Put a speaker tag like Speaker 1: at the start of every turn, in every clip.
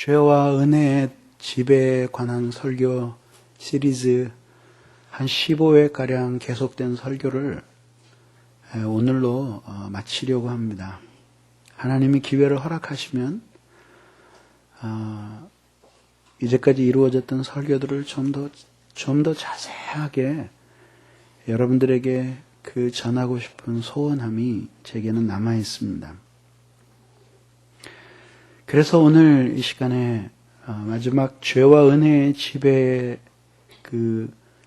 Speaker 1: 죄와 은혜의 지배에 관한 설교 시리즈 한 15회가량 계속된 설교를 오늘로 마치려고 합니다. 하나님이 기회를 허락하시면 이제까지 이루어졌던 설교들을 좀 더 자세하게 여러분들에게 전하고 싶은 소원함이 제게는 남아 있습니다. 그래서 오늘 이 시간에 마지막 죄와 은혜의 지배의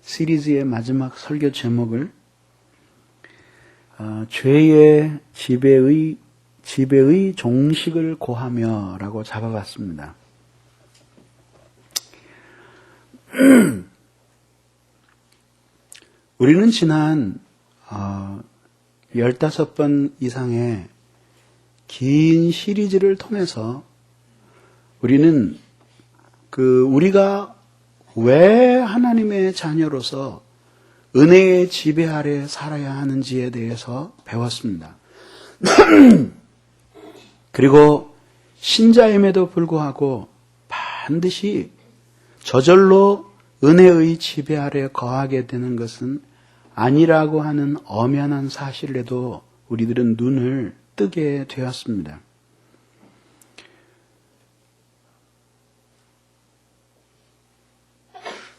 Speaker 1: 시리즈의 마지막 설교 제목을 죄의 지배의 종식을 고하며 라고 잡아봤습니다. 우리는 지난 15번 이상의 긴 시리즈를 통해서 우리는 우리가 왜 하나님의 자녀로서 은혜의 지배 아래 살아야 하는지에 대해서 배웠습니다. 그리고 신자임에도 불구하고 반드시 저절로 은혜의 지배 아래 거하게 되는 것은 아니라고 하는 엄연한 사실에도 우리들은 눈을 뜨게 되었습니다.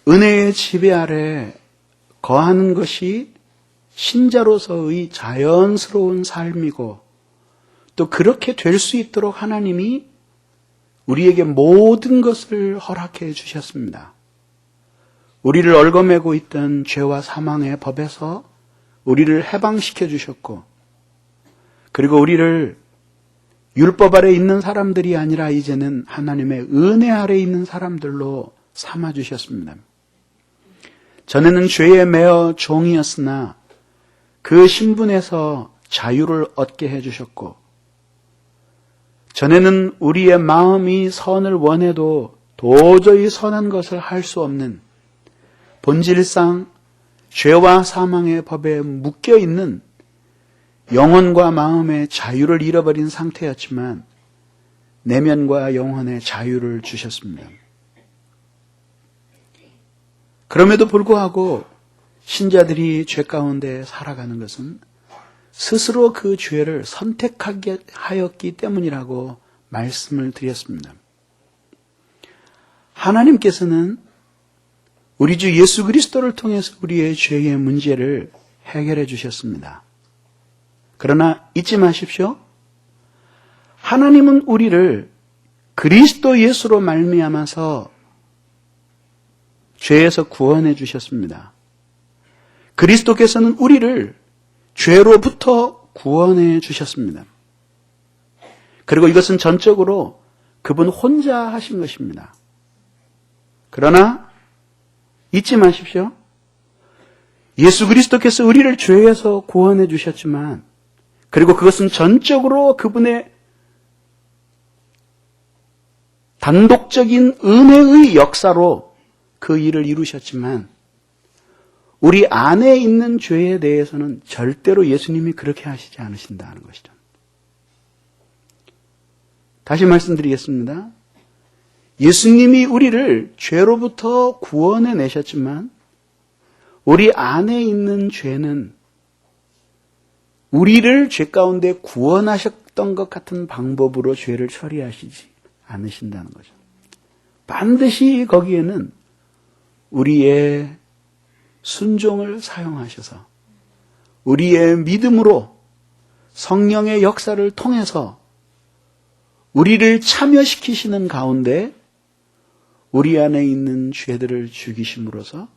Speaker 1: 은혜의 지배 아래 거하는 것이 신자로서의 자연스러운 삶이고 또 그렇게 될 수 있도록 하나님이 우리에게 모든 것을 허락해 주셨습니다. 우리를 얽어매고 있던 죄와 사망의 법에서 우리를 해방시켜 주셨고, 그리고 우리를 율법 아래 있는 사람들이 아니라 이제는 하나님의 은혜 아래 있는 사람들로 삼아 주셨습니다. 전에는 죄에 매어 종이었으나 그 신분에서 자유를 얻게 해주셨고, 전에는 우리의 마음이 선을 원해도 도저히 선한 것을 할 수 없는 본질상 죄와 사망의 법에 묶여있는 영혼과 마음의 자유를 잃어버린 상태였지만 내면과 영혼의 자유를 주셨습니다. 그럼에도 불구하고 신자들이 죄 가운데 살아가는 것은 스스로 그 죄를 선택하게 하였기 때문이라고 말씀을 드렸습니다. 하나님께서는 우리 주 예수 그리스도를 통해서 우리의 죄의 문제를 해결해 주셨습니다. 그러나 잊지 마십시오. 하나님은 우리를 그리스도 예수로 말미암아서 죄에서 구원해 주셨습니다. 그리스도께서는 우리를 죄로부터 구원해 주셨습니다. 그리고 이것은 전적으로 그분 혼자 하신 것입니다. 그러나 잊지 마십시오. 예수 그리스도께서 우리를 죄에서 구원해 주셨지만, 그리고 그것은 전적으로 그분의 단독적인 은혜의 역사로 그 일을 이루셨지만, 우리 안에 있는 죄에 대해서는 절대로 예수님이 그렇게 하시지 않으신다는 것이죠. 다시 말씀드리겠습니다. 예수님이 우리를 죄로부터 구원해 내셨지만 우리 안에 있는 죄는 우리를 죄 가운데 구원하셨던 것 같은 방법으로 죄를 처리하시지 않으신다는 거죠. 반드시 거기에는 우리의 순종을 사용하셔서 우리의 믿음으로 성령의 역사를 통해서 우리를 참여시키시는 가운데 우리 안에 있는 죄들을 죽이심으로써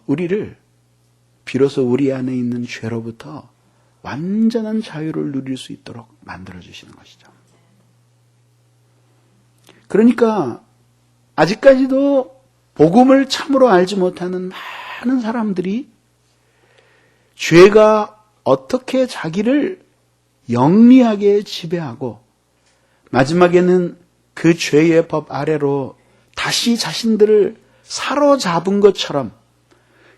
Speaker 1: 우리를 비로소 우리 안에 있는 죄로부터 완전한 자유를 누릴 수 있도록 만들어주시는 것이죠. 그러니까 아직까지도 복음을 참으로 알지 못하는 많은 사람들이 죄가 어떻게 자기를 영리하게 지배하고 마지막에는 그 죄의 법 아래로 다시 자신들을 사로잡은 것처럼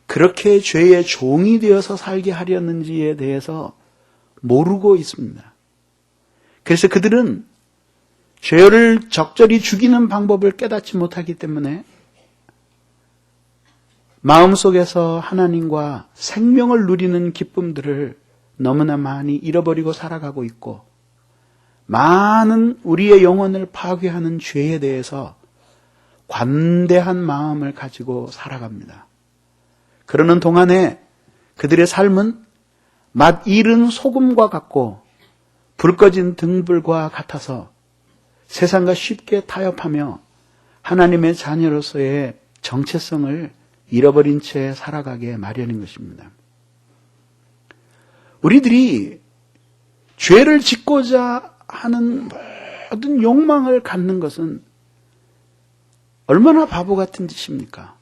Speaker 1: 그렇게 죄의 종이 되어서 살게 하려는지에 대해서 모르고 있습니다. 그래서 그들은 죄를 적절히 죽이는 방법을 깨닫지 못하기 때문에 마음속에서 하나님과 생명을 누리는 기쁨들을 너무나 많이 잃어버리고 살아가고 있고, 많은 우리의 영혼을 파괴하는 죄에 대해서 관대한 마음을 가지고 살아갑니다. 그러는 동안에 그들의 삶은 맛 잃은 소금과 같고 불 꺼진 등불과 같아서 세상과 쉽게 타협하며 하나님의 자녀로서의 정체성을 잃어버린 채 살아가게 마련인 것입니다. 우리들이 죄를 짓고자 하는 모든 욕망을 갖는 것은 얼마나 바보 같은 짓입니까?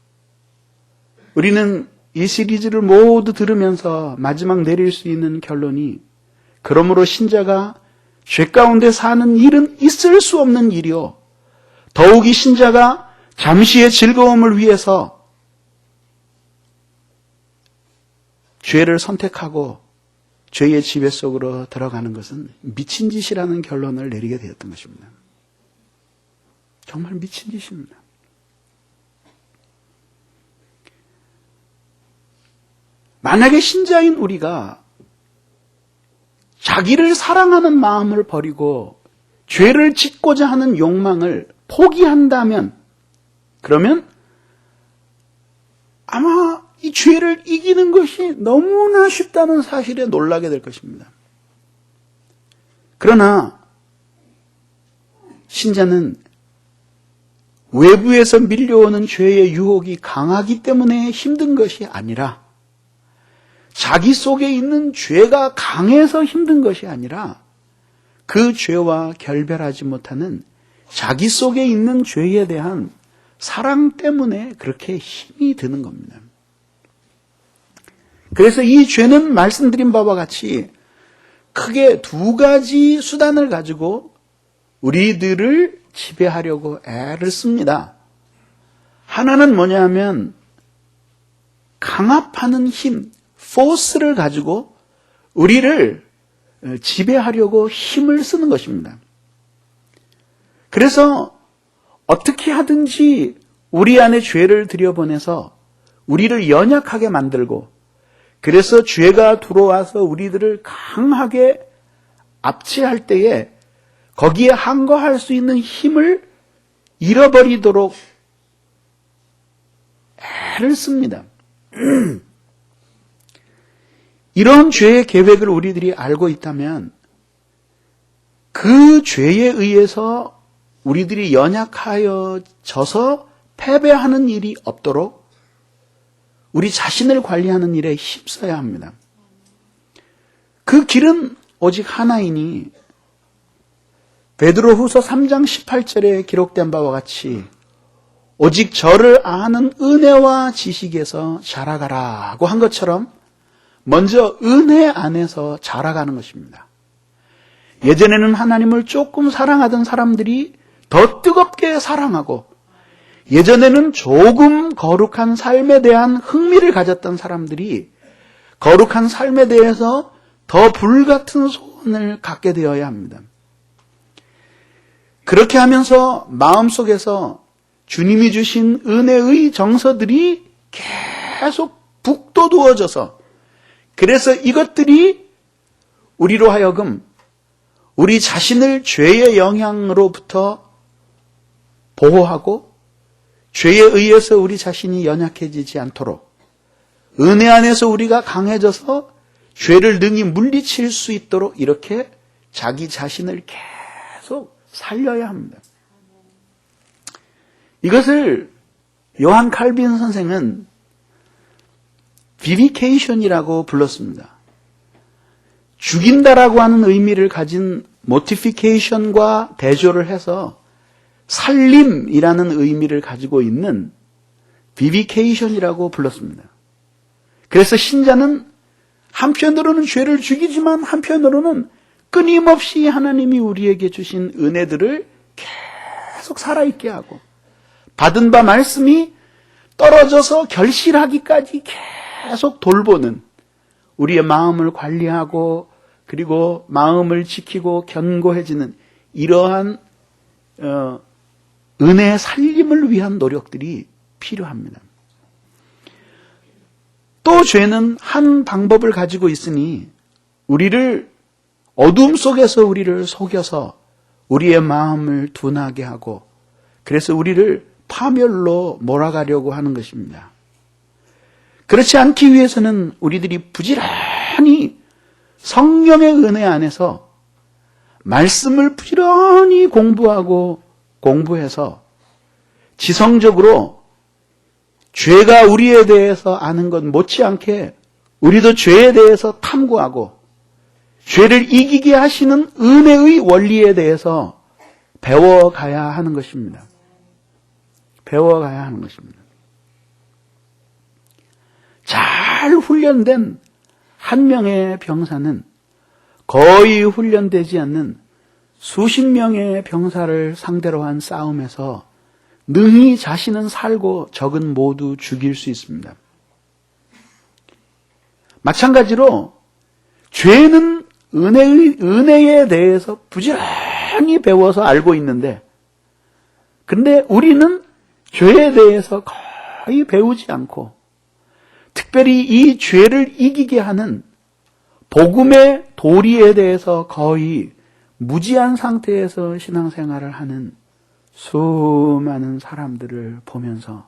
Speaker 1: 우리는 이 시리즈를 모두 들으면서 마지막 내릴 수 있는 결론이, 그러므로 신자가 죄 가운데 사는 일은 있을 수 없는 일이요, 더욱이 신자가 잠시의 즐거움을 위해서 죄를 선택하고 죄의 지배 속으로 들어가는 것은 미친 짓이라는 결론을 내리게 되었던 것입니다. 정말 미친 짓입니다. 만약에 신자인 우리가 자기를 사랑하는 마음을 버리고 죄를 짓고자 하는 욕망을 포기한다면, 그러면 아마 이 죄를 이기는 것이 너무나 쉽다는 사실에 놀라게 될 것입니다. 그러나 신자는 외부에서 밀려오는 죄의 유혹이 강하기 때문에 힘든 것이 아니라, 자기 속에 있는 죄가 강해서 힘든 것이 아니라, 그 죄와 결별하지 못하는 자기 속에 있는 죄에 대한 사랑 때문에 그렇게 힘이 드는 겁니다. 그래서 이 죄는 말씀드린 바와 같이 크게 두 가지 수단을 가지고 우리들을 지배하려고 애를 씁니다. 하나는 뭐냐 하면 강압하는 힘, 포스를 가지고 우리를 지배하려고 힘을 쓰는 것입니다. 그래서 어떻게 하든지 우리 안에 죄를 들여보내서 우리를 연약하게 만들고, 그래서 죄가 들어와서 우리들을 강하게 압제할 때에 거기에 항거할 수 있는 힘을 잃어버리도록 애를 씁니다. 이런 죄의 계획을 우리들이 알고 있다면 그 죄에 의해서 우리들이 연약하여져서 패배하는 일이 없도록 우리 자신을 관리하는 일에 힘써야 합니다. 그 길은 오직 하나이니 베드로후서 3장 18절에 기록된 바와 같이 오직 저를 아는 은혜와 지식에서 자라가라고 한 것처럼 먼저 은혜 안에서 자라가는 것입니다. 예전에는 하나님을 조금 사랑하던 사람들이 더 뜨겁게 사랑하고, 예전에는 조금 거룩한 삶에 대한 흥미를 가졌던 사람들이 거룩한 삶에 대해서 더 불같은 소원을 갖게 되어야 합니다. 그렇게 하면서 마음속에서 주님이 주신 은혜의 정서들이 계속 북돋우어져서, 그래서 이것들이 우리로 하여금 우리 자신을 죄의 영향으로부터 보호하고 죄에 의해서 우리 자신이 연약해지지 않도록 은혜 안에서 우리가 강해져서 죄를 능히 물리칠 수 있도록 이렇게 자기 자신을 계속 살려야 합니다. 이것을 요한 칼빈 선생은 비비케이션이라고 불렀습니다. 죽인다라고 하는 의미를 가진 모티피케이션과 대조를 해서 살림이라는 의미를 가지고 있는 비비케이션이라고 불렀습니다. 그래서 신자는 한편으로는 죄를 죽이지만 한편으로는 끊임없이 하나님이 우리에게 주신 은혜들을 계속 살아있게 하고, 받은 바 말씀이 떨어져서 결실하기까지 계속 돌보는, 우리의 마음을 관리하고 그리고 마음을 지키고 견고해지는 이러한 은혜의 살림을 위한 노력들이 필요합니다. 또 죄는 한 방법을 가지고 있으니 우리를 어둠 속에서 우리를 속여서 우리의 마음을 둔하게 하고 그래서 우리를 파멸로 몰아가려고 하는 것입니다. 그렇지 않기 위해서는 우리들이 부지런히 성령의 은혜 안에서 말씀을 부지런히 공부해서 지성적으로 죄가 우리에 대해서 아는 것 못지않게 우리도 죄에 대해서 탐구하고 죄를 이기게 하시는 은혜의 원리에 대해서 배워가야 하는 것입니다. 배워가야 하는 것입니다. 잘 훈련된 한 명의 병사는 거의 훈련되지 않는 수십 명의 병사를 상대로 한 싸움에서 능히 자신은 살고 적은 모두 죽일 수 있습니다. 마찬가지로 죄는 은혜에 대해서 부지런히 배워서 알고 있는데 근데 우리는 죄에 대해서 거의 배우지 않고 특별히 이 죄를 이기게 하는 복음의 도리에 대해서 거의 무지한 상태에서 신앙생활을 하는 수많은 사람들을 보면서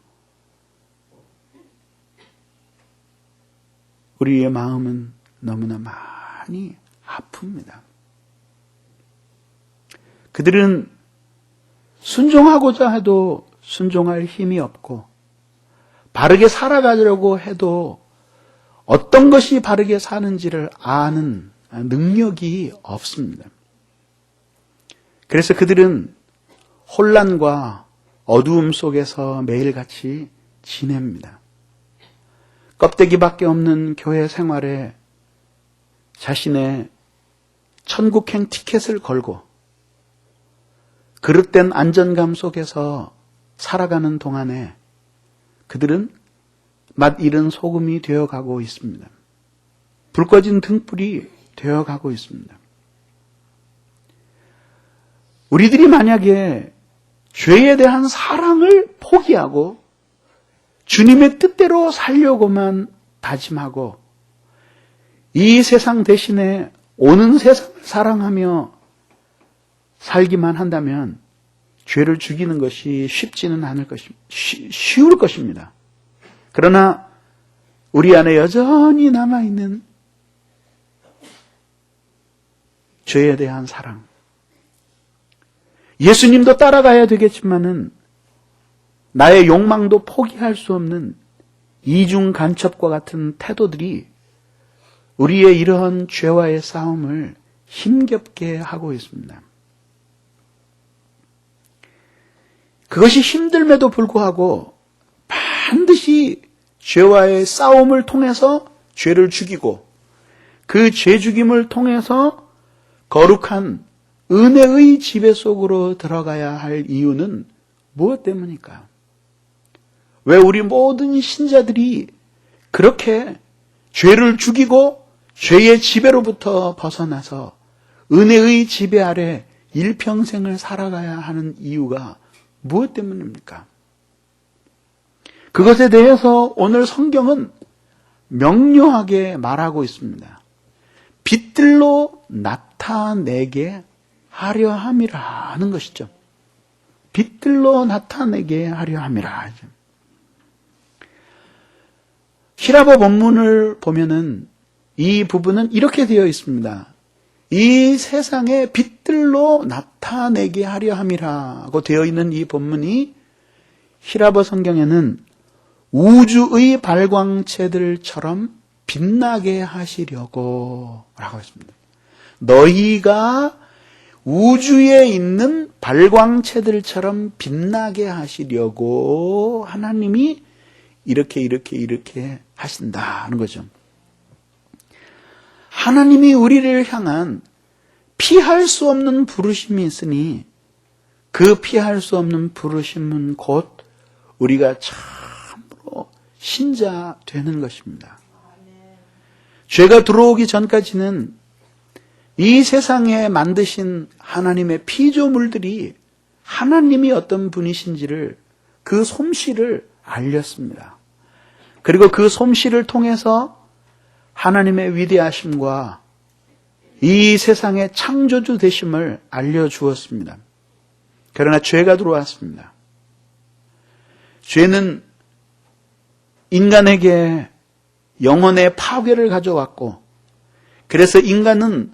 Speaker 1: 우리의 마음은 너무나 많이 아픕니다. 그들은 순종하고자 해도 순종할 힘이 없고 바르게 살아가려고 해도 어떤 것이 바르게 사는지를 아는 능력이 없습니다. 그래서 그들은 혼란과 어두움 속에서 매일같이 지냅니다. 껍데기밖에 없는 교회 생활에 자신의 천국행 티켓을 걸고 그릇된 안전감 속에서 살아가는 동안에 그들은 맛 잃은 소금이 되어가고 있습니다. 불 꺼진 등불이 되어가고 있습니다. 우리들이 만약에 죄에 대한 사랑을 포기하고 주님의 뜻대로 살려고만 다짐하고 이 세상 대신에 오는 세상을 사랑하며 살기만 한다면 죄를 죽이는 것이 쉽지는 않을 것입니다. 쉬울 것입니다. 그러나 우리 안에 여전히 남아있는 죄에 대한 사랑. 예수님도 따라가야 되겠지만은 나의 욕망도 포기할 수 없는 이중 간첩과 같은 태도들이 우리의 이러한 죄와의 싸움을 힘겹게 하고 있습니다. 그것이 힘듦에도 불구하고 반드시 죄와의 싸움을 통해서 죄를 죽이고 그 죄 죽임을 통해서 거룩한 은혜의 지배 속으로 들어가야 할 이유는 무엇 때문입니까? 왜 우리 모든 신자들이 그렇게 죄를 죽이고 죄의 지배로부터 벗어나서 은혜의 지배 아래 일평생을 살아가야 하는 이유가 무엇 때문입니까? 그것에 대해서 오늘 성경은 명료하게 말하고 있습니다. 빛들로 나타내게 하려 함이라는 것이죠. 빛들로 나타내게 하려 함이라. 히라보 본문을 보면은 이 부분은 이렇게 되어 있습니다. 이 세상에 빛들로 나타내게 하려 함이라고 되어 있는 이 본문이 히라보 성경에는 우주의 발광체들처럼 빛나게 하시려고 라고 했습니다. 너희가 우주에 있는 발광체들처럼 빛나게 하시려고 하나님이 이렇게 하신다는 거죠. 하나님이 우리를 향한 피할 수 없는 부르심이 있으니 그 피할 수 없는 부르심은 곧 우리가 참으로 신자 되는 것입니다. 죄가 들어오기 전까지는 이 세상에 만드신 하나님의 피조물들이 하나님이 어떤 분이신지를, 그 솜씨를 알렸습니다. 그리고 그 솜씨를 통해서 하나님의 위대하심과 이 세상의 창조주 되심을 알려주었습니다. 그러나 죄가 들어왔습니다. 죄는 인간에게 영혼의 파괴를 가져왔고, 그래서 인간은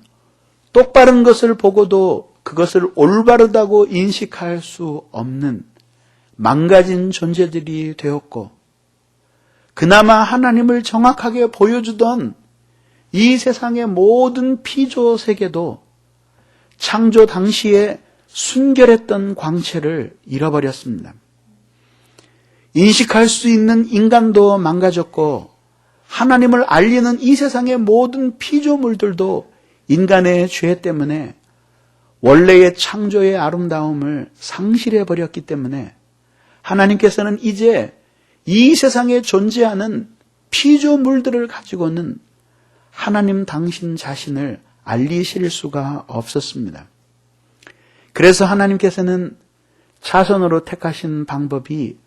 Speaker 1: 똑바른 것을 보고도 그것을 올바르다고 인식할 수 없는 망가진 존재들이 되었고, 그나마 하나님을 정확하게 보여주던 이 세상의 모든 피조 세계도 창조 당시에 순결했던 광채를 잃어버렸습니다. 인식할 수 있는 인간도 망가졌고, 하나님을 알리는 이 세상의 모든 피조물들도 인간의 죄 때문에 원래의 창조의 아름다움을 상실해버렸기 때문에 하나님께서는 이제 이 세상에 존재하는 피조물들을 가지고는 하나님 당신 자신을 알리실 수가 없었습니다. 그래서 하나님께서는 자손으로 택하신 방법이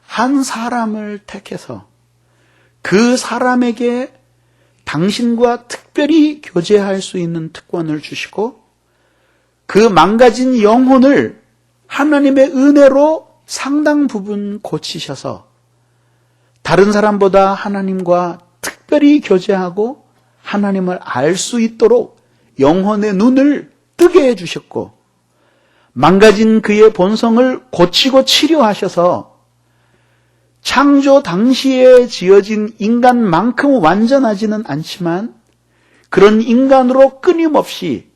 Speaker 1: 한 사람을 택해서 그 사람에게 당신과 특별히 교제할 수 있는 특권을 주시고, 그 망가진 영혼을 하나님의 은혜로 상당 부분 고치셔서 다른 사람보다 하나님과 특별히 교제하고 하나님을 알 수 있도록 영혼의 눈을 뜨게 해주셨고, 망가진 그의 본성을 고치고 치료하셔서 창조 당시에 지어진 인간만큼 완전하지는 않지만 그런 인간으로 끊임없이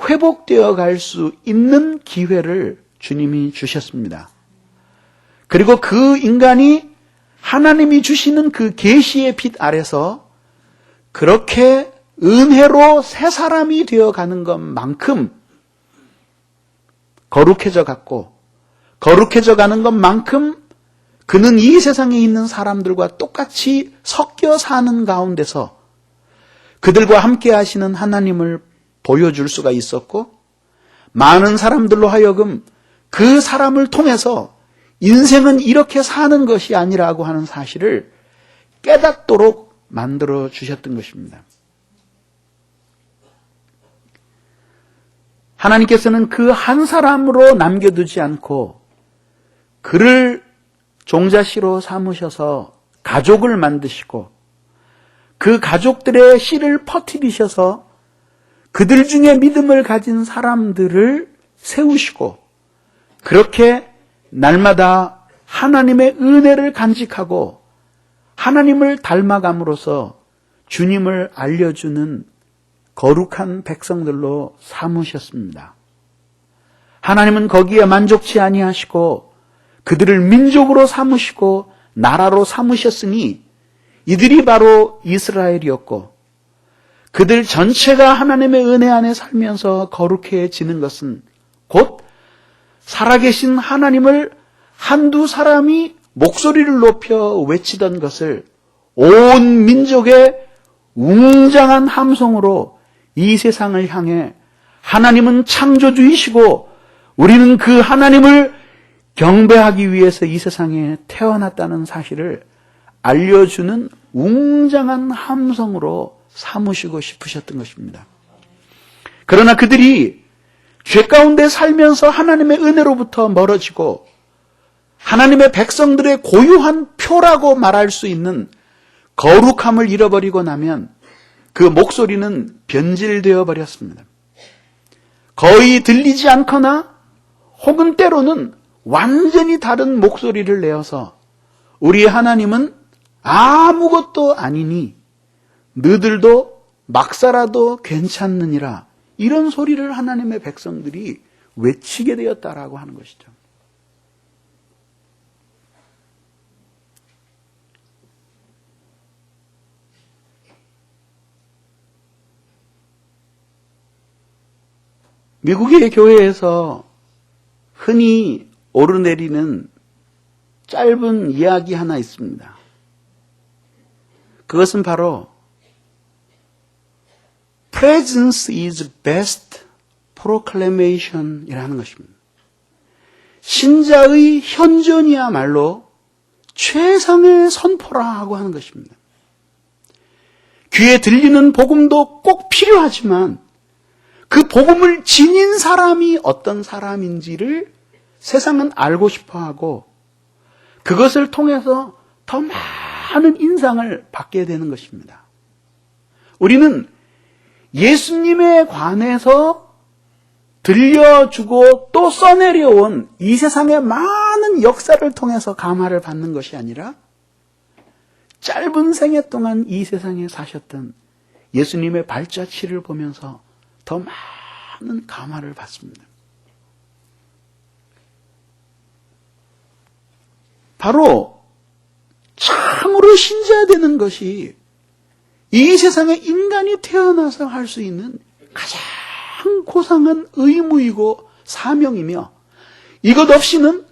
Speaker 1: 회복되어 갈 수 있는 기회를 주님이 주셨습니다. 그리고 그 인간이 하나님이 주시는 그 계시의 빛 아래서 그렇게 은혜로 새 사람이 되어가는 것만큼 거룩해져 갔고, 거룩해져 가는 것만큼 그는 이 세상에 있는 사람들과 똑같이 섞여 사는 가운데서 그들과 함께 하시는 하나님을 보여줄 수가 있었고, 많은 사람들로 하여금 그 사람을 통해서 인생은 이렇게 사는 것이 아니라고 하는 사실을 깨닫도록 만들어 주셨던 것입니다. 하나님께서는 그 한 사람으로 남겨두지 않고 그를 종자씨로 삼으셔서 가족을 만드시고, 그 가족들의 씨를 퍼뜨리셔서 그들 중에 믿음을 가진 사람들을 세우시고, 그렇게 날마다 하나님의 은혜를 간직하고 하나님을 닮아감으로써 주님을 알려주는 거룩한 백성들로 삼으셨습니다. 하나님은 거기에 만족치 아니하시고 그들을 민족으로 삼으시고 나라로 삼으셨으니 이들이 바로 이스라엘이었고, 그들 전체가 하나님의 은혜 안에 살면서 거룩해지는 것은 곧 살아계신 하나님을 한두 사람이 목소리를 높여 외치던 것을 온 민족의 웅장한 함성으로 이 세상을 향해 하나님은 창조주이시고 우리는 그 하나님을 경배하기 위해서 이 세상에 태어났다는 사실을 알려주는 웅장한 함성으로 삼으시고 싶으셨던 것입니다. 그러나 그들이 죄 가운데 살면서 하나님의 은혜로부터 멀어지고 하나님의 백성들의 고유한 표라고 말할 수 있는 거룩함을 잃어버리고 나면 그 목소리는 변질되어 버렸습니다. 거의 들리지 않거나 혹은 때로는 완전히 다른 목소리를 내어서 우리 하나님은 아무것도 아니니 너희들도 막 살아도 괜찮느니라, 이런 소리를 하나님의 백성들이 외치게 되었다라고 하는 것이죠. 미국의 교회에서 흔히 오르내리는 짧은 이야기 하나 있습니다. 그것은 바로 Presence is best proclamation 이라는 것입니다. 신자의 현존이야말로 최상의 선포라고 하는 것입니다. 귀에 들리는 복음도 꼭 필요하지만 그 복음을 지닌 사람이 어떤 사람인지를 세상은 알고 싶어하고 그것을 통해서 더 많은 인상을 받게 되는 것입니다. 우리는 예수님에 관해서 들려주고 또 써내려온 이 세상의 많은 역사를 통해서 감화를 받는 것이 아니라 짧은 생애 동안 이 세상에 사셨던 예수님의 발자취를 보면서 더 많은 감화를 받습니다. 바로 참으로 신자야 되는 것이 이 세상에 인간이 태어나서 할 수 있는 가장 고상한 의무이고 사명이며 이것 없이는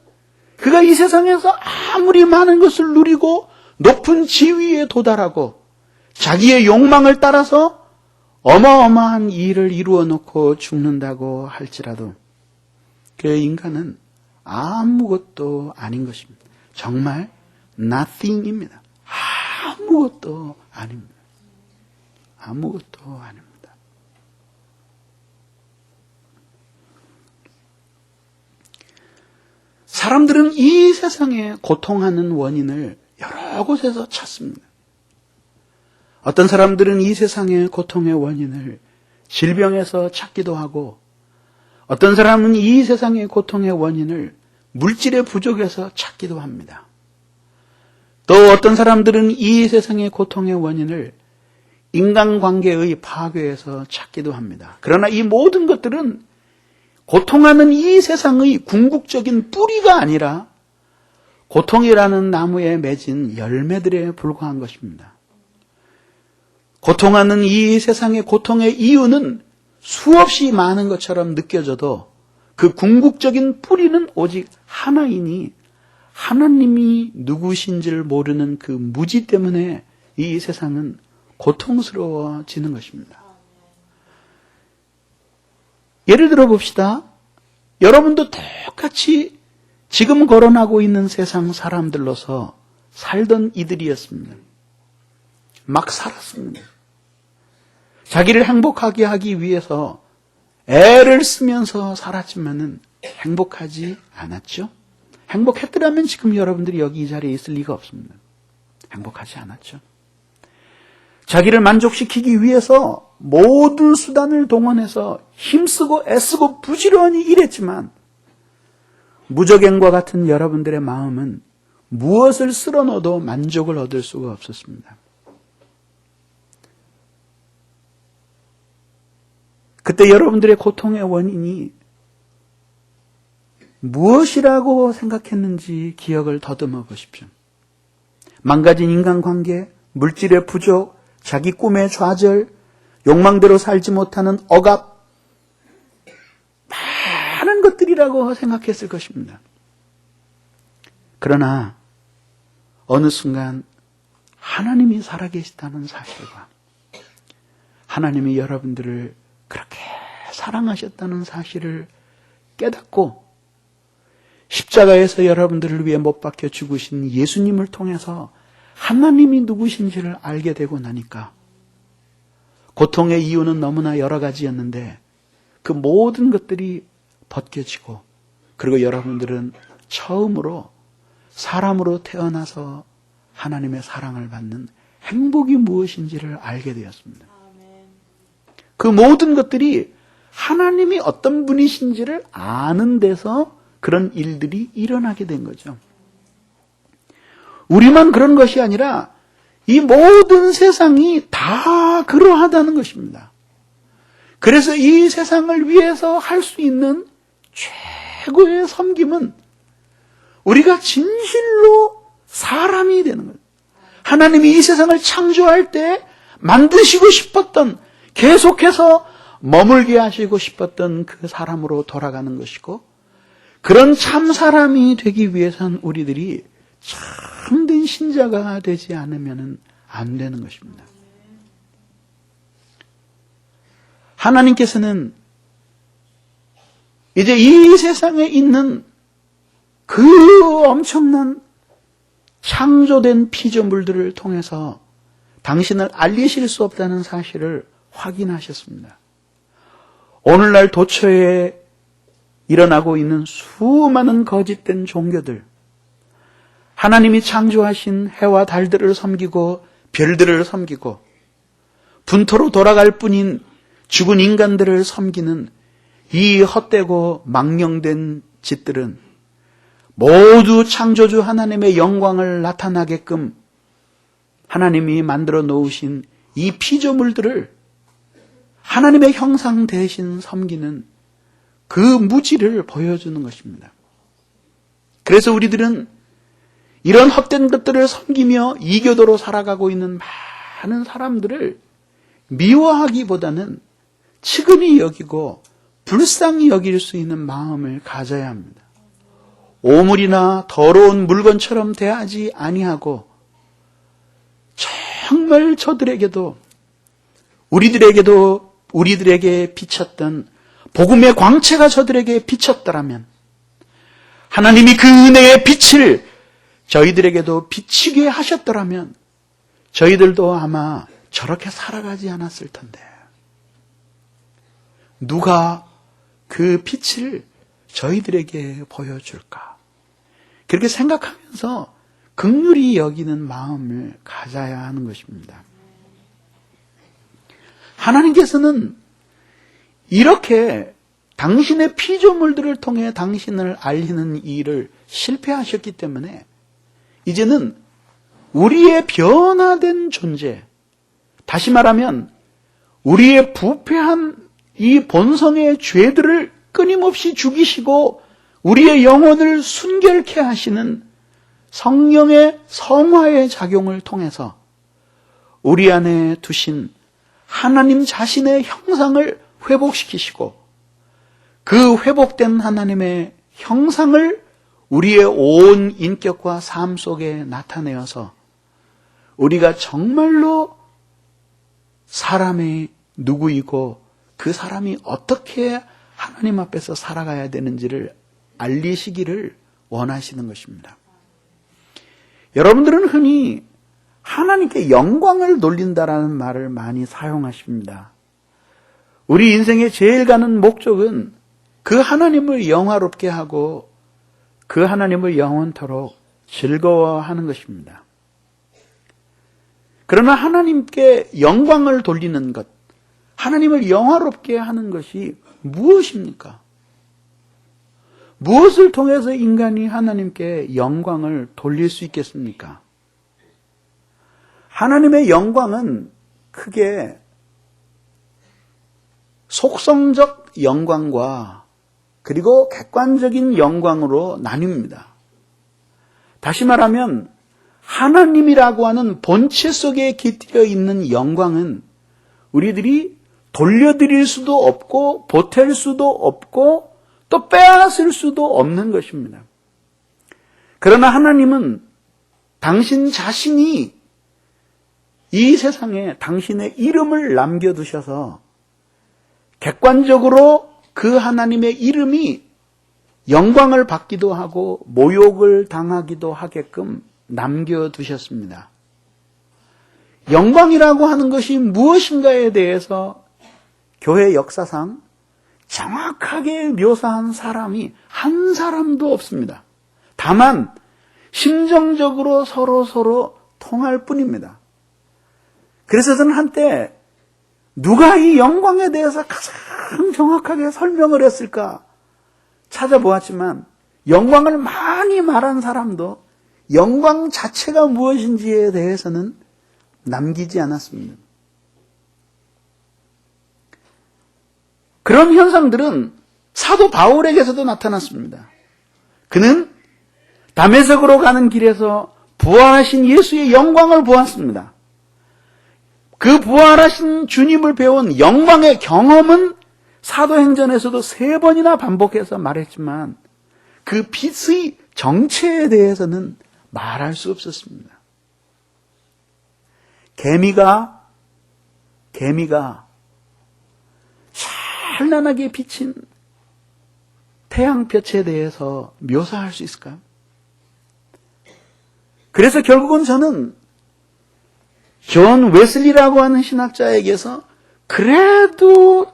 Speaker 1: 그가 이 세상에서 아무리 많은 것을 누리고 높은 지위에 도달하고 자기의 욕망을 따라서 어마어마한 일을 이루어 놓고 죽는다고 할지라도 그 인간은 아무것도 아닌 것입니다. 정말 nothing입니다. 아무것도 아닙니다. 아무것도 아닙니다. 사람들은 이 세상에 고통하는 원인을 여러 곳에서 찾습니다. 어떤 사람들은 이 세상의 고통의 원인을 질병에서 찾기도 하고 어떤 사람은 이 세상의 고통의 원인을 물질의 부족에서 찾기도 합니다. 또 어떤 사람들은 이 세상의 고통의 원인을 인간관계의 파괴에서 찾기도 합니다. 그러나 이 모든 것들은 고통하는 이 세상의 궁극적인 뿌리가 아니라 고통이라는 나무에 맺은 열매들에 불과한 것입니다. 고통하는 이 세상의 고통의 이유는 수없이 많은 것처럼 느껴져도 그 궁극적인 뿌리는 오직 하나이니 하나님이 누구신지를 모르는 그 무지 때문에 이 세상은 고통스러워지는 것입니다. 예를 들어 봅시다. 여러분도 똑같이 지금 거론하고 있는 세상 사람들로서 살던 이들이었습니다. 막 살았습니다. 자기를 행복하게 하기 위해서 애를 쓰면서 살았지만은 행복하지 않았죠? 행복했더라면 지금 여러분들이 여기 이 자리에 있을 리가 없습니다. 행복하지 않았죠? 자기를 만족시키기 위해서 모든 수단을 동원해서 힘쓰고 애쓰고 부지런히 일했지만 무적행과 같은 여러분들의 마음은 무엇을 쓸어넣어도 만족을 얻을 수가 없었습니다. 그때 여러분들의 고통의 원인이 무엇이라고 생각했는지 기억을 더듬어 보십시오. 망가진 인간관계, 물질의 부족, 자기 꿈의 좌절, 욕망대로 살지 못하는 억압, 많은 것들이라고 생각했을 것입니다. 그러나 어느 순간 하나님이 살아계시다는 사실과 하나님이 여러분들을 그렇게 사랑하셨다는 사실을 깨닫고 십자가에서 여러분들을 위해 못 박혀 죽으신 예수님을 통해서 하나님이 누구신지를 알게 되고 나니까 고통의 이유는 너무나 여러 가지였는데 그 모든 것들이 벗겨지고 그리고 여러분들은 처음으로 사람으로 태어나서 하나님의 사랑을 받는 행복이 무엇인지를 알게 되었습니다. 그 모든 것들이 하나님이 어떤 분이신지를 아는 데서 그런 일들이 일어나게 된 거죠. 우리만 그런 것이 아니라 이 모든 세상이 다 그러하다는 것입니다. 그래서 이 세상을 위해서 할 수 있는 최고의 섬김은 우리가 진실로 사람이 되는 거예요. 하나님이 이 세상을 창조할 때 만드시고 싶었던, 계속해서 머물게 하시고 싶었던 그 사람으로 돌아가는 것이고, 그런 참 사람이 되기 위해선 우리들이 참된 신자가 되지 않으면 안 되는 것입니다. 하나님께서는 이제 이 세상에 있는 그 엄청난 창조된 피조물들을 통해서 당신을 알리실 수 없다는 사실을 확인하셨습니다. 오늘날 도처에 일어나고 있는 수많은 거짓된 종교들, 하나님이 창조하신 해와 달들을 섬기고 별들을 섬기고 분토로 돌아갈 뿐인 죽은 인간들을 섬기는 이 헛되고 망령된 짓들은 모두 창조주 하나님의 영광을 나타나게끔 하나님이 만들어 놓으신 이 피조물들을 하나님의 형상 대신 섬기는 그 무지를 보여주는 것입니다. 그래서 우리들은 이런 헛된 것들을 섬기며 이교도로 살아가고 있는 많은 사람들을 미워하기보다는 측은히 여기고 불쌍히 여길 수 있는 마음을 가져야 합니다. 오물이나 더러운 물건처럼 대하지 아니하고 정말 저들에게도 우리들에게 비쳤던 복음의 광채가 저들에게 비쳤더라면 하나님이 그 은혜의 빛을 저희들에게도 비치게 하셨더라면 저희들도 아마 저렇게 살아가지 않았을 텐데 누가 그 빛을 저희들에게 보여줄까? 그렇게 생각하면서 긍휼히 여기는 마음을 가져야 하는 것입니다. 하나님께서는 이렇게 당신의 피조물들을 통해 당신을 알리는 일을 실패하셨기 때문에 이제는 우리의 변화된 존재, 다시 말하면 우리의 부패한 이 본성의 죄들을 끊임없이 죽이시고 우리의 영혼을 순결케 하시는 성령의 성화의 작용을 통해서 우리 안에 두신 하나님 자신의 형상을 회복시키시고 그 회복된 하나님의 형상을 우리의 온 인격과 삶 속에 나타내어서 우리가 정말로 사람이 누구이고 그 사람이 어떻게 하나님 앞에서 살아가야 되는지를 알리시기를 원하시는 것입니다. 여러분들은 흔히 하나님께 영광을 돌린다라는 말을 많이 사용하십니다. 우리 인생의 제일 가는 목적은 그 하나님을 영화롭게 하고 그 하나님을 영원토록 즐거워하는 것입니다. 그러나 하나님께 영광을 돌리는 것, 하나님을 영화롭게 하는 것이 무엇입니까? 무엇을 통해서 인간이 하나님께 영광을 돌릴 수 있겠습니까? 하나님의 영광은 크게 속성적 영광과 그리고 객관적인 영광으로 나뉩니다. 다시 말하면 하나님이라고 하는 본체 속에 깃들여 있는 영광은 우리들이 돌려드릴 수도 없고 보탤 수도 없고 또 빼앗을 수도 없는 것입니다. 그러나 하나님은 당신 자신이 이 세상에 당신의 이름을 남겨두셔서 객관적으로 그 하나님의 이름이 영광을 받기도 하고 모욕을 당하기도 하게끔 남겨두셨습니다. 영광이라고 하는 것이 무엇인가에 대해서 교회 역사상 정확하게 묘사한 사람이 한 사람도 없습니다. 다만 심정적으로 서로 통할 뿐입니다. 그래서 저는 한때 누가 이 영광에 대해서 가장 정확하게 설명을 했을까 찾아보았지만 영광을 많이 말한 사람도 영광 자체가 무엇인지에 대해서는 남기지 않았습니다. 그런 현상들은 사도 바울에게서도 나타났습니다. 그는 다메섹으로 가는 길에서 부활하신 예수의 영광을 보았습니다. 그 부활하신 주님을 배운 영광의 경험은 사도행전에서도 3번이나 반복해서 말했지만 그 빛의 정체에 대해서는 말할 수 없었습니다. 개미가 찬란하게 비친 태양볕에 대해서 묘사할 수 있을까요? 그래서 결국은 저는 존 웨슬리라고 하는 신학자에게서 그래도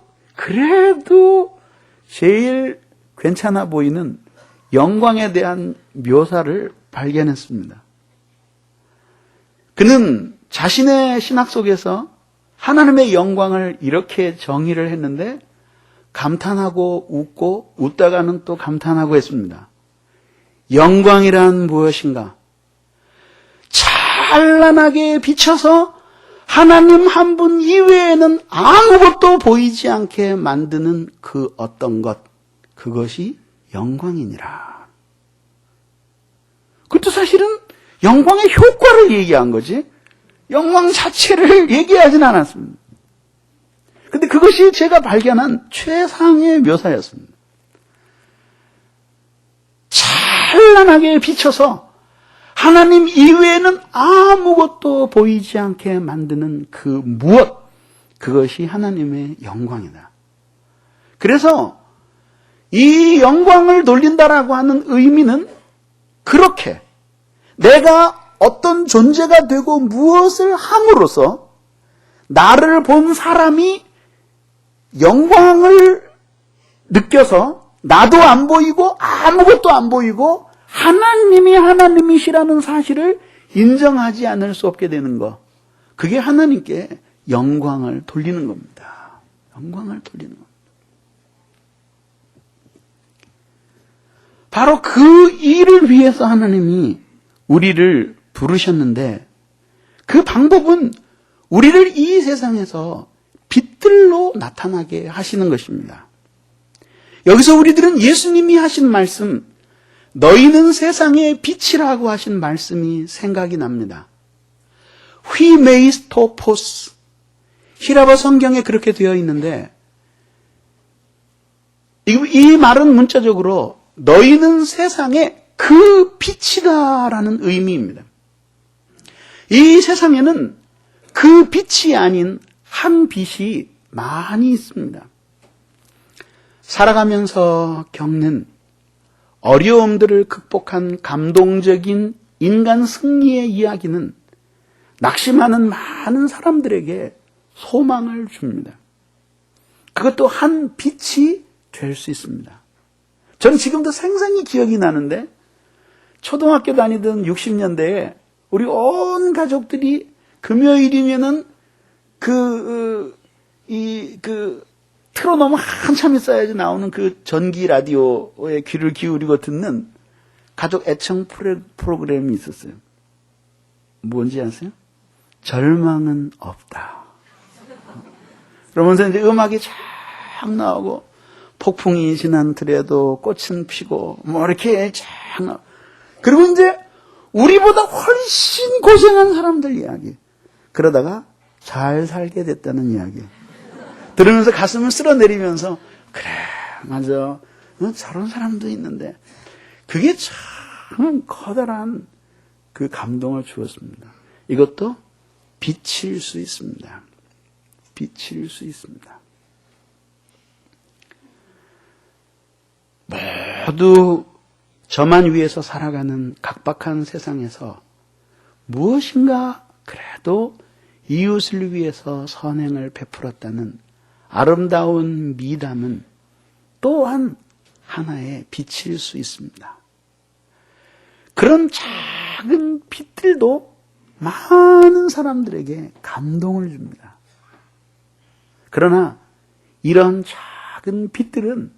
Speaker 1: 제일 괜찮아 보이는 영광에 대한 묘사를 발견했습니다. 그는 자신의 신학 속에서 하나님의 영광을 이렇게 정의를 했는데 감탄하고 웃고 웃다가는 또 감탄하고 했습니다. 영광이란 무엇인가? 찬란하게 비춰서 하나님 한 분 이외에는 아무것도 보이지 않게 만드는 그 어떤 것, 그것이 영광이니라. 그것도 사실은 영광의 효과를 얘기한 거지 영광 자체를 얘기하진 않았습니다. 근데 그것이 제가 발견한 최상의 묘사였습니다. 찬란하게 비춰서 하나님 이외에는 아무것도 보이지 않게 만드는 그 무엇, 그것이 하나님의 영광이다. 그래서 이 영광을 돌린다라고 하는 의미는 그렇게 내가 어떤 존재가 되고 무엇을 함으로써 나를 본 사람이 영광을 느껴서 나도 안 보이고 아무것도 안 보이고 하나님이 하나님이시라는 사실을 인정하지 않을 수 없게 되는 것. 그게 하나님께 영광을 돌리는 겁니다. 영광을 돌리는 겁니다. 바로 그 일을 위해서 하나님이 우리를 부르셨는데 그 방법은 우리를 이 세상에서 빛들로 나타나게 하시는 것입니다. 여기서 우리들은 예수님이 하신 말씀, 너희는 세상의 빛이라고 하신 말씀이 생각이 납니다. 휘메이스토포스, 히라버 성경에 그렇게 되어 있는데 이 말은 문자적으로 너희는 세상의 그 빛이다라는 의미입니다. 이 세상에는 그 빛이 아닌 한 빛이 많이 있습니다. 살아가면서 겪는 어려움들을 극복한 감동적인 인간 승리의 이야기는 낙심하는 많은 사람들에게 소망을 줍니다. 그것도 한 빛이 될 수 있습니다. 저는 지금도 생생히 기억이 나는데 초등학교 다니던 60년대에 우리 온 가족들이 금요일이면은 틀어놓으면 한참 있어야지 나오는 그 전기 라디오에 귀를 기울이고 듣는 가족 애청 프로그램이 있었어요. 뭔지 아세요? 절망은 없다. 그러면서 이제 음악이 쫙 나오고 폭풍이 지난틀에도 꽃은 피고 뭐 이렇게 쫙 나오고 그리고 이제 우리보다 훨씬 고생한 사람들 이야기. 그러다가 잘 살게 됐다는 이야기. 들으면서 가슴을 쓸어내리면서 그래 맞아 저런 사람도 있는데 그게 참 커다란 그 감동을 주었습니다. 이것도 빛일 수 있습니다. 빛일 수 있습니다. 모두 저만 위해서 살아가는 각박한 세상에서 무엇인가 그래도 이웃을 위해서 선행을 베풀었다는 아름다운 미담은 또한 하나의 빛일 수 있습니다. 그런 작은 빛들도 많은 사람들에게 감동을 줍니다. 그러나 이런 작은 빛들은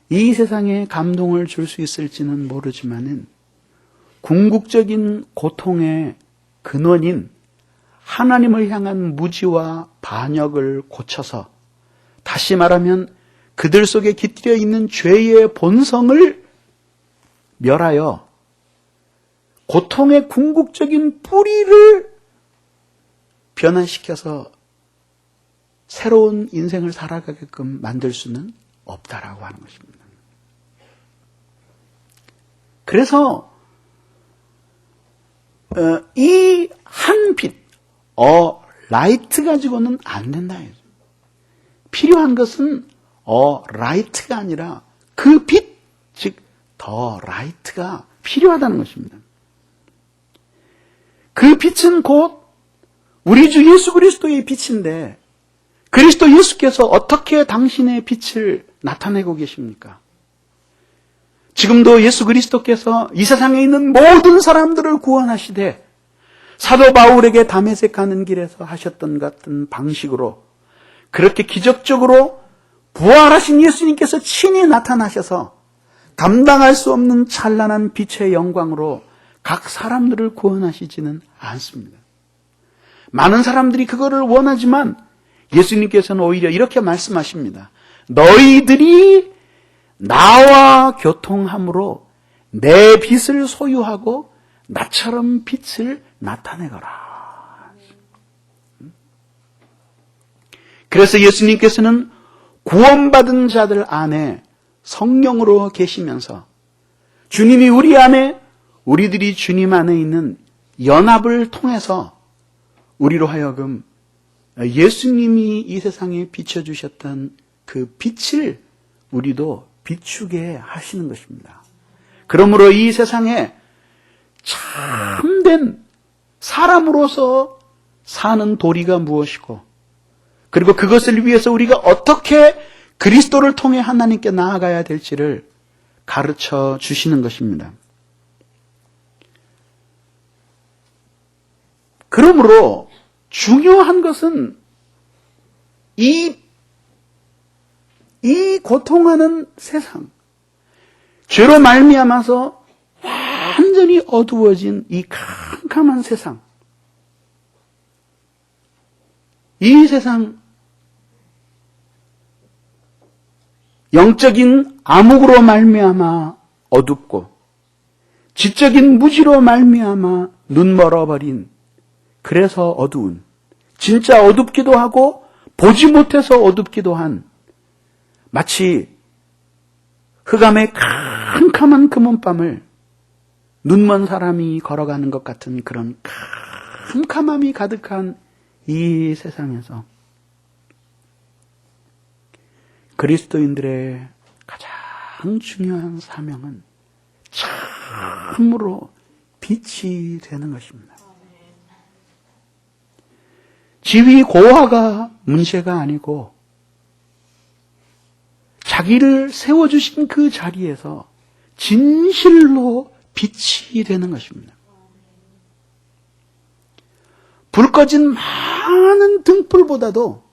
Speaker 1: 이 세상에 감동을 줄 수 있을지는 모르지만은 궁극적인 고통의 근원인 하나님을 향한 무지와 반역을 고쳐서 다시 말하면 그들 속에 깃들여 있는 죄의 본성을 멸하여 고통의 궁극적인 뿌리를 변화시켜서 새로운 인생을 살아가게끔 만들 수는 없다라고 하는 것입니다. 그래서 이 한 빛, 라이트 가지고는 안 된다. 필요한 것은 라이트가 아니라 그 빛, 더 라이트가 필요하다는 것입니다. 그 빛은 곧 우리 주 예수 그리스도의 빛인데 그리스도 예수께서 어떻게 당신의 빛을 나타내고 계십니까? 지금도 예수 그리스도께서 이 세상에 있는 모든 사람들을 구원하시되 사도 바울에게 다메섹 가는 길에서 하셨던 같은 방식으로 그렇게 기적적으로 부활하신 예수님께서 친히 나타나셔서 감당할 수 없는 찬란한 빛의 영광으로 각 사람들을 구원하시지는 않습니다. 많은 사람들이 그거를 원하지만 예수님께서는 오히려 이렇게 말씀하십니다. 너희들이 나와 교통함으로 내 빛을 소유하고 나처럼 빛을 나타내거라. 그래서 예수님께서는 구원받은 자들 안에 성령으로 계시면서 주님이 우리 안에, 우리들이 주님 안에 있는 연합을 통해서 우리로 하여금 예수님이 이 세상에 비춰주셨던 그 빛을 우리도 비추게 하시는 것입니다. 그러므로 이 세상에 참된 사람으로서 사는 도리가 무엇이고 그리고 그것을 위해서 우리가 어떻게 그리스도를 통해 하나님께 나아가야 될지를 가르쳐 주시는 것입니다. 그러므로 중요한 것은 이 고통하는 세상, 죄로 말미암아서 완전히 어두워진 이 캄캄한 세상, 이 세상 영적인 암흑으로 말미암아 어둡고 지적인 무지로 말미암아 눈멀어버린 그래서 어두운 진짜 어둡기도 하고 보지 못해서 어둡기도 한 마치 흑암의 캄캄한 금은밤을 눈먼 사람이 걸어가는 것 같은 그런 캄캄함이 가득한 이 세상에서 그리스도인들의 가장 중요한 사명은 참으로 빛이 되는 것입니다. 지위 고하가 문제가 아니고 자기를 세워주신 그 자리에서 진실로 빛이 되는 것입니다. 불 꺼진 많은 등불보다도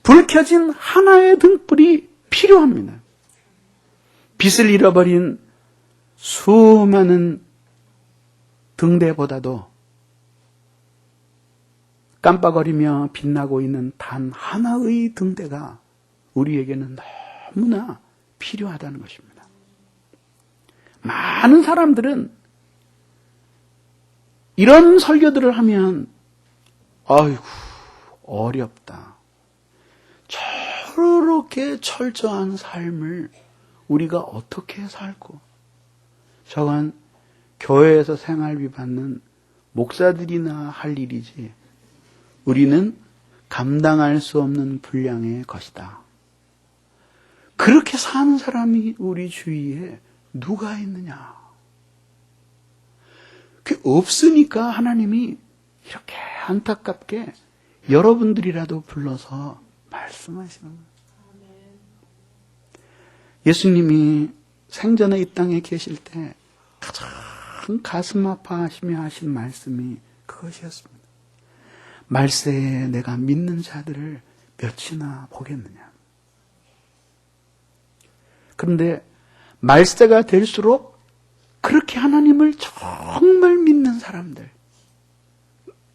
Speaker 1: 불 켜진 하나의 등불이 필요합니다. 빛을 잃어버린 수많은 등대보다도 깜빡거리며 빛나고 있는 단 하나의 등대가 우리에게는 너무나 필요하다는 것입니다. 많은 사람들은 이런 설교들을 하면 아이고 어렵다. 저렇게 철저한 삶을 우리가 어떻게 살고 저건 교회에서 생활비 받는 목사들이나 할 일이지 우리는 감당할 수 없는 분량의 것이다. 그렇게 사는 사람이 우리 주위에 누가 있느냐? 그 없으니까 하나님이 이렇게 안타깝게 여러분들이라도 불러서 말씀하시는 거예요. 예수님이 생전에 이 땅에 계실 때 가장 가슴 아파하시며 하신 말씀이 그것이었습니다. 말세에 내가 믿는 자들을 몇이나 보겠느냐. 그런데 말세가 될수록 그렇게 하나님을 정말 믿는 사람들,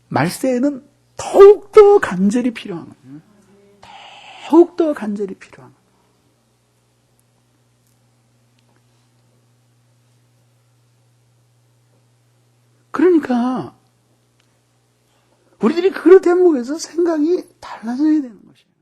Speaker 1: 말세에는 더욱더 간절히 필요한 거예요. 더욱더 간절히 필요한 거예요. 그러니까 우리들이 그런 대목에서 생각이 달라져야 되는 것이에요.